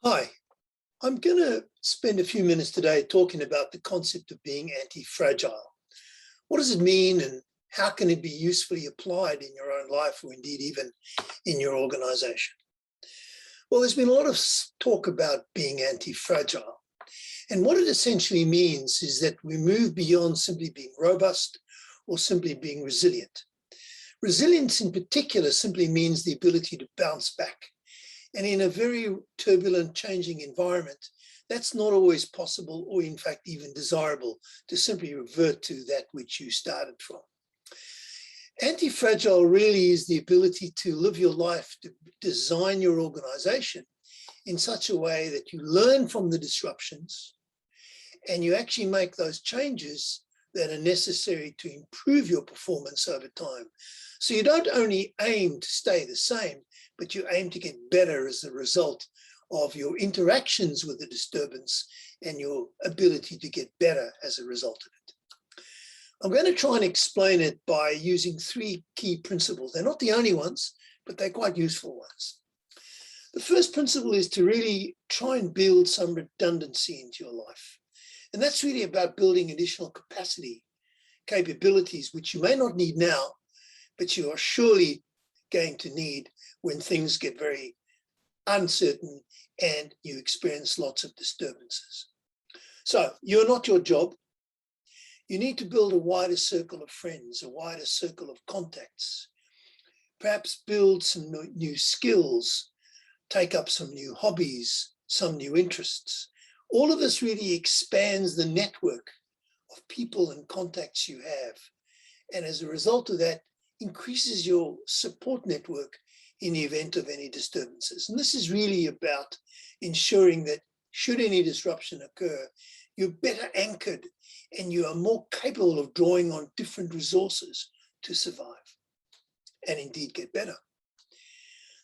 Hi, I'm going to spend a few minutes today talking about the concept of being anti-fragile. What does it mean and how can it be usefully applied in your own life or indeed even in your organization? Well, there's been a lot of talk about being anti-fragile. And what it essentially means is that we move beyond simply being robust or simply being resilient. Resilience in particular simply means the ability to bounce back. And in a very turbulent, changing environment, that's not always possible or in fact even desirable to simply revert to that which you started from. Anti-fragile really is the ability to live your life, to design your organization in such a way that you learn from the disruptions and you actually make those changes that are necessary to improve your performance over time. So you don't only aim to stay the same, but you aim to get better as a result of your interactions with the disturbance and your ability to get better as a result of it. I'm going to try and explain it by using three key principles. They're not the only ones, but they're quite useful ones. The first principle is to really try and build some redundancy into your life. And that's really about building additional capacity, capabilities, which you may not need now, but you are surely going to need when things get very uncertain and you experience lots of disturbances. So you're not your job. You need to build a wider circle of friends, a wider circle of contacts, perhaps build some new skills, take up some new hobbies, some new interests. All of this really expands the network of people and contacts you have. And as a result of that, increases your support network in the event of any disturbances. And this is really about ensuring that should any disruption occur, you're better anchored and you are more capable of drawing on different resources to survive and indeed get better.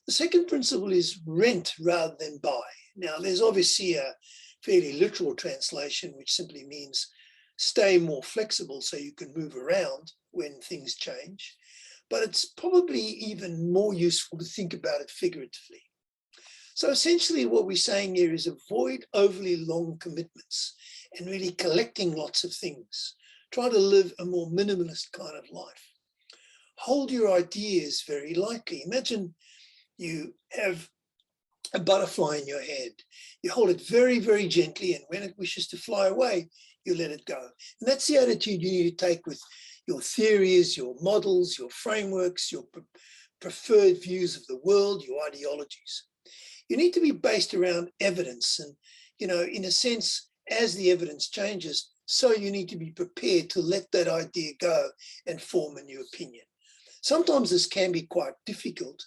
The second principle is rent rather than buy. Now, there's obviously a fairly literal translation, which simply means stay more flexible so you can move around when things change. But it's probably even more useful to think about it figuratively. So essentially what we're saying here is avoid overly long commitments and really collecting lots of things. Try to live a more minimalist kind of life. Hold your ideas very lightly. Imagine you have a butterfly in your hand. You hold it very, very gently, and when it wishes to fly away, you let it go. And that's the attitude you need to take with your theories, your models, your frameworks, your preferred views of the world, your ideologies. You need to be based around evidence. And, in a sense, as the evidence changes, so you need to be prepared to let that idea go and form a new opinion. Sometimes this can be quite difficult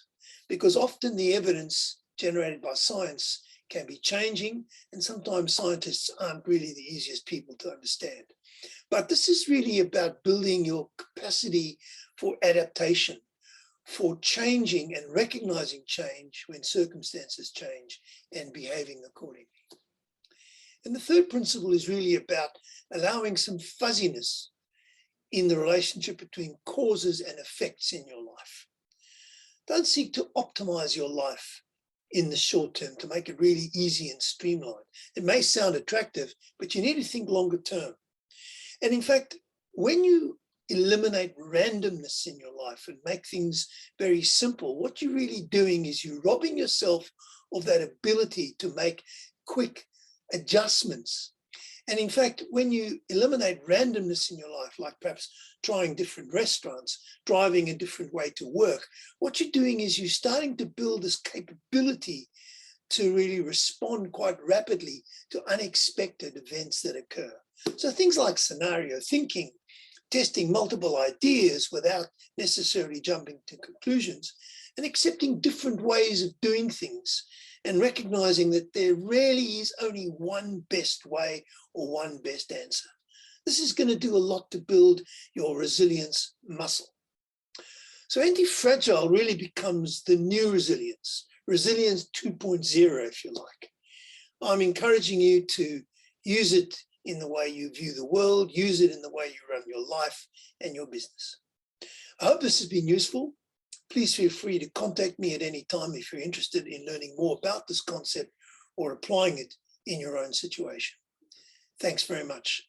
because often the evidence generated by science can be changing, and sometimes scientists aren't really the easiest people to understand. But this is really about building your capacity for adaptation, for changing and recognizing change when circumstances change and behaving accordingly. And the third principle is really about allowing some fuzziness in the relationship between causes and effects in your life. Don't seek to optimize your life in the short term to make it really easy and streamlined. It may sound attractive, but you need to think longer term. And in fact, when you eliminate randomness in your life and make things very simple, what you're really doing is you're robbing yourself of that ability to make quick adjustments. And in fact, when you eliminate randomness in your life, like perhaps trying different restaurants, driving a different way to work, what you're doing is you're starting to build this capability to really respond quite rapidly to unexpected events that occur. So things like scenario thinking, testing multiple ideas without necessarily jumping to conclusions, and accepting different ways of doing things, and recognizing that there really is only one best way or one best answer. This is going to do a lot to build your resilience muscle. So anti-fragile really becomes the new resilience, resilience 2.0, if you like. I'm encouraging you to use it in the way you view the world, use it in the way you run your life and your business. I hope this has been useful. Please feel free to contact me at any time if you're interested in learning more about this concept or applying it in your own situation. Thanks very much.